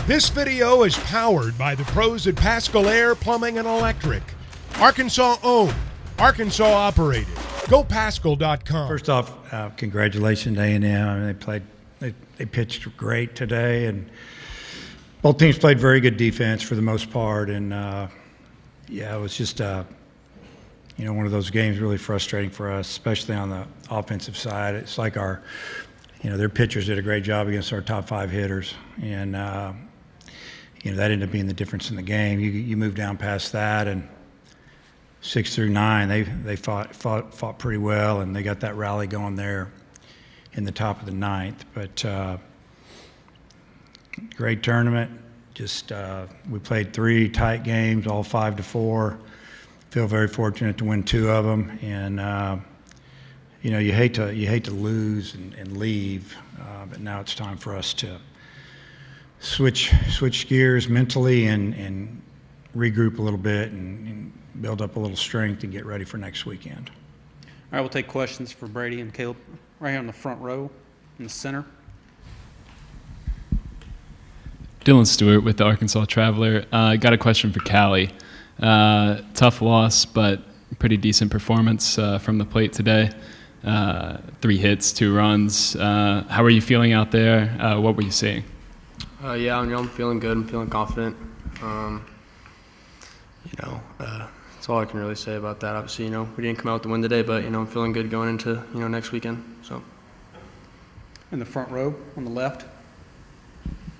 This video is powered by the pros at Pascal Air Plumbing and Electric. Arkansas owned, Arkansas operated. GoPascal.com. First off, congratulations to A&M. I mean, they pitched great today, and both teams played very good defense for the most part. And yeah, it was just one of those games really frustrating for us, especially on the offensive side. It's like their pitchers did a great job against our top 5 hitters, and that ended up being the difference in the game. You move down past that, and 6 through 9, they fought pretty well, and they got that rally going there in the top of the 9th. But great tournament. Just we played 3 tight games, all 5-4. Feel very fortunate to win 2 of them, and you hate to lose and leave, but now it's time for us to switch gears mentally and regroup a little bit and build up a little strength and get ready for next weekend. All right, we'll take questions for Brady and Caleb right here in the front row in the center. Dylan Stewart with the Arkansas Traveler. Got a question for Cali. Tough loss, but pretty decent performance from the plate today. 3 hits, 2 runs. How are you feeling out there? What were you seeing? Yeah, I'm feeling good. I'm feeling confident. That's all I can really say about that. Obviously, we didn't come out with the win today, but I'm feeling good going into next weekend. So, in the front row on the left.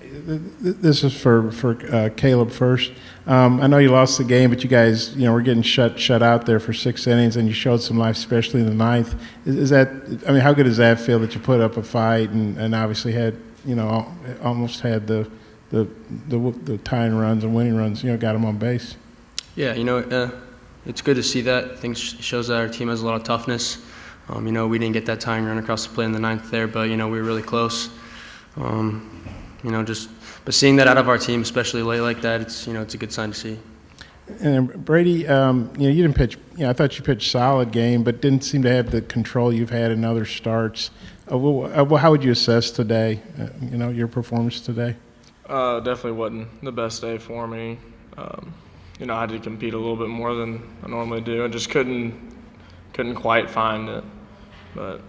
This is for Caleb first. I know you lost the game, but you guys, were getting shut out there for 6 innings, and you showed some life, especially in the 9th. Is that? I mean, how good does that feel that you put up a fight and obviously had, almost had the tying runs and winning runs, got them on base? Yeah, it's good to see that. I think it shows that our team has a lot of toughness. We didn't get that tying run across the plate in the 9th there, but we were really close. But seeing that out of our team, especially late like that, it's a good sign to see. And Brady, you didn't pitch. I thought you pitched solid game, but didn't seem to have the control you've had in other starts. How would you assess today? Your performance today. Definitely wasn't the best day for me. I had to compete a little bit more than I normally do. I just couldn't quite find it, but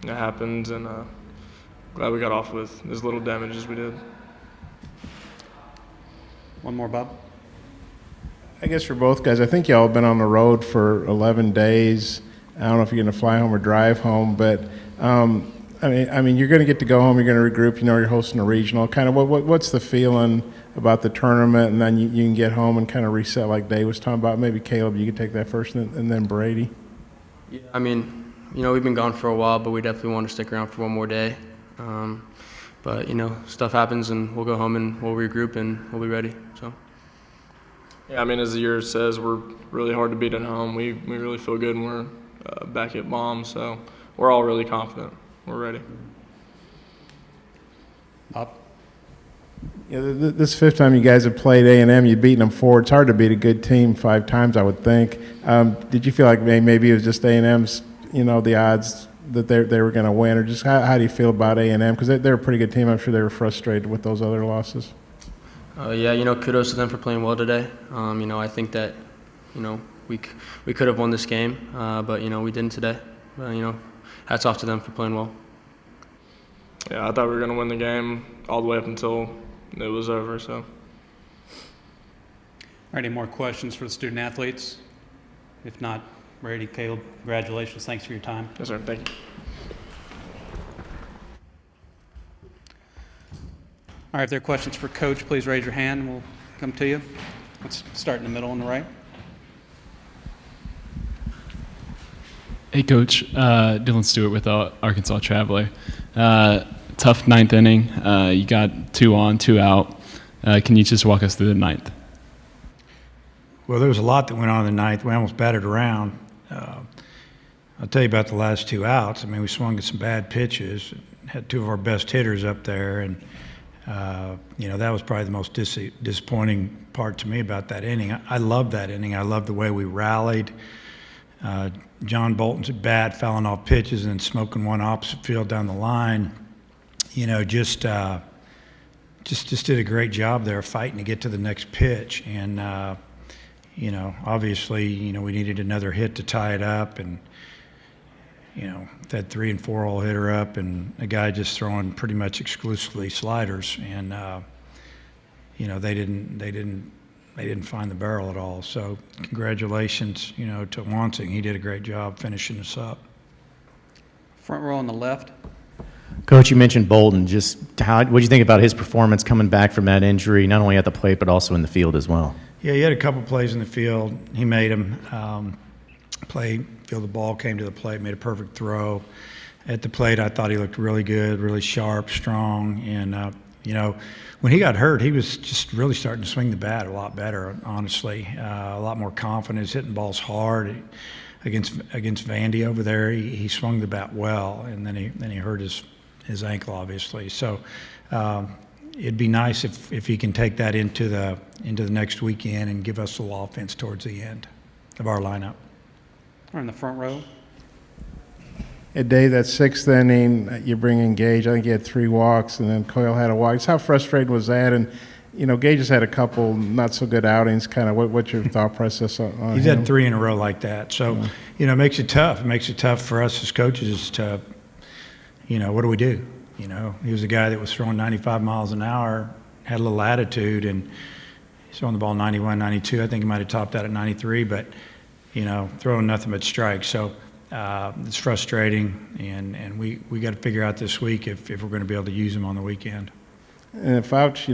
it happens, and glad we got off with as little damage as we did. One more, Bob. I guess for both guys, I think y'all have been on the road for 11 days. I don't know if you're going to fly home or drive home, but I mean, you're going to get to go home. You're going to regroup. You're hosting a regional. Kind of what's the feeling about the tournament, and then you can get home and kind of reset like Dave was talking about. Maybe Caleb, you could take that first, and then Brady. Yeah, I mean, we've been gone for a while, but we definitely want to stick around for one more day. But stuff happens, and we'll go home and we'll regroup and we'll be ready. So. Yeah, I mean, as the year says, we're really hard to beat at home. We really feel good when we're back at Baum, so we're all really confident. We're ready. Bob? Yeah, this 5th time you guys have played A&M, you've beaten them 4. It's hard to beat a good team 5 times, I would think. Did you feel like maybe it was just A&M's, the odds that they were going to win, or just how do you feel about A&M? Because they're a pretty good team. I'm sure they were frustrated with those other losses. Yeah, kudos to them for playing well today. I think that, we could have won this game, but we didn't today. Hats off to them for playing well. Yeah, I thought we were going to win the game all the way up until it was over. So. All right, any more questions for the student athletes? If not, Brady, Caleb, congratulations. Thanks for your time. Yes, sir. Thank you. All right, if there are questions for Coach, please raise your hand and we'll come to you. Let's start in the middle on the right. Hey, Coach. Dylan Stewart with the Arkansas Traveler. Tough 9th inning. You got 2 on, 2 out. Can you just walk us through the 9th? Well, there was a lot that went on in the 9th. We almost batted around. I'll tell you about the last 2 outs. I mean, we swung at some bad pitches, had 2 of our best hitters up there, and that was probably the most disappointing part to me about that inning. I love that inning. I love the way we rallied. John Bolton's at bat, fouling off pitches and smoking one opposite field down the line. Just just did a great job there fighting to get to the next pitch. And, obviously, we needed another hit to tie it up. And, that 3 and 4 hole hitter up and a guy just throwing pretty much exclusively sliders. And, they didn't find the barrel at all. So congratulations, to Wansing. He did a great job finishing us up. Front row on the left. Coach, you mentioned Bolden. Just what do you think about his performance coming back from that injury, not only at the plate but also in the field as well? Yeah, he had a couple plays in the field. He made them feel the ball came to the plate, made a perfect throw. At the plate, I thought he looked really good, really sharp, strong. And, when he got hurt, he was just really starting to swing the bat a lot better, honestly. A lot more confidence, hitting balls hard. Against Vandy over there, he swung the bat well, and then he hurt his ankle, obviously. So it'd be nice if he can take that into the next weekend and give us a little offense towards the end of our lineup. Or in the front row. At Dave, that 6th inning, you bring in Gage. I think he had 3 walks, and then Coyle had a walk. How frustrating was that? And Gage has had a couple not so good outings. Kind of what's your thought process on He's him? had 3 in a row like that. So, it makes it tough. It makes it tough for us as coaches to, what do we do? He was a guy that was throwing 95 miles an hour, had a little attitude, and he's throwing the ball 91, 92. I think he might have topped that at 93, but, throwing nothing but strikes. So it's frustrating, and we got to figure out this week if we're going to be able to use him on the weekend. And Fouch,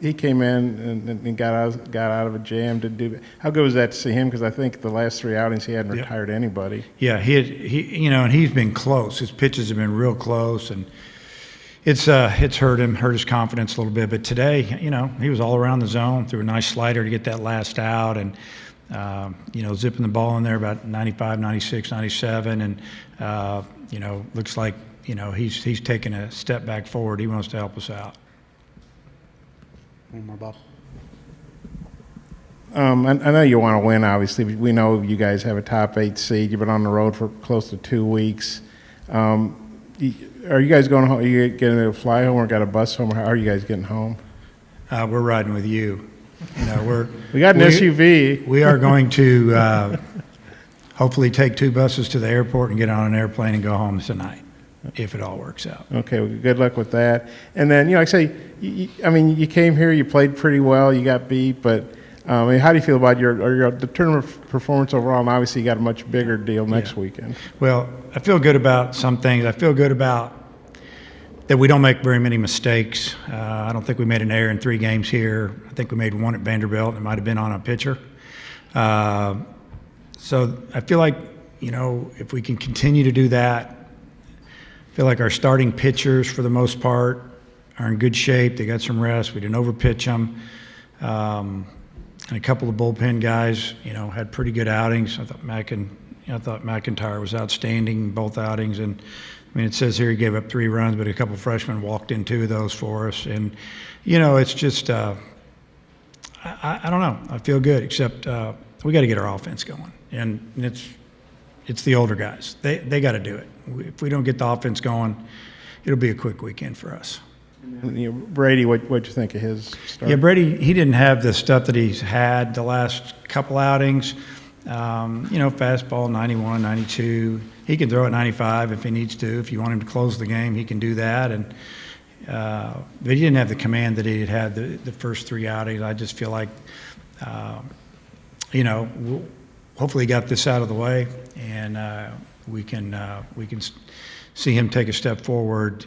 he came in and got out of a jam to do. How good was that to see him? Because I think the last 3 outings he hadn't retired anybody. Yeah, and he's been close. His pitches have been real close, and it's hurt his confidence a little bit. But today, he was all around the zone, threw a nice slider to get that last out, and zipping the ball in there about 95, 96, 97, and looks like. He's taken a step back forward. He wants to help us out. One more, Bob. I know you want to win, obviously. But we know you guys have a top 8 seed. You've been on the road for close to 2 weeks. Are you guys going home? Are you getting a fly home or got a bus home? Or how are you guys getting home? We're riding with you. We got an SUV. We are going to hopefully take 2 buses to the airport and get on an airplane and go home tonight, if it all works out. Okay, well, good luck with that. And then, like I say, you came here, you played pretty well, you got beat, but how do you feel about the tournament performance overall? And obviously, you got a much bigger deal next weekend. Well, I feel good about some things. I feel good about that we don't make very many mistakes. I don't think we made an error in 3 games here. I think we made 1 at Vanderbilt. It might have been on a pitcher. So I feel like, if we can continue to do that, I feel like our starting pitchers, for the most part, are in good shape. They got some rest. We didn't overpitch them. And a couple of bullpen guys, had pretty good outings. I thought McIntyre was outstanding in both outings. And, it says here he gave up 3 runs, but a couple of freshmen walked in 2 of those for us. And, it's just I don't know. I feel good, except we got to get our offense going. And it's the older guys. They got to do it. If we don't get the offense going, it'll be a quick weekend for us. Brady, what'd you think of his start? Yeah, Brady, he didn't have the stuff that he's had the last couple outings. Fastball 91, 92. He can throw at 95 if he needs to. If you want him to close the game, he can do that. And but he didn't have the command that he had the first 3 outings. I just feel like, hopefully got this out of the way, and we can see him take a step forward,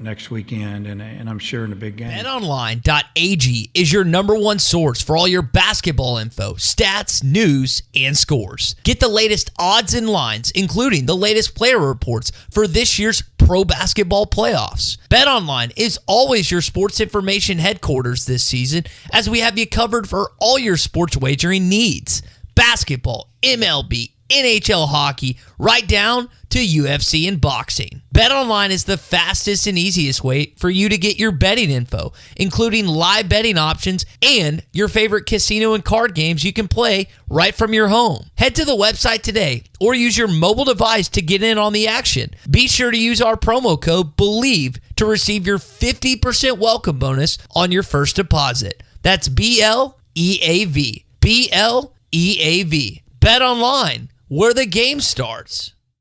next weekend, and I'm sure in a big game. BetOnline.ag is your #1 source for all your basketball info, stats, news, and scores. Get the latest odds and lines, including the latest player reports for this year's pro basketball playoffs. BetOnline is always your sports information headquarters this season, as we have you covered for all your sports wagering needs. Basketball, MLB, NHL hockey, right down to UFC and boxing. BetOnline is the fastest and easiest way for you to get your betting info, including live betting options and your favorite casino and card games you can play right from your home. Head to the website today or use your mobile device to get in on the action. Be sure to use our promo code BELIEVE to receive your 50% welcome bonus on your first deposit. That's BLEAV. BLEAV. Bet online, where the game starts.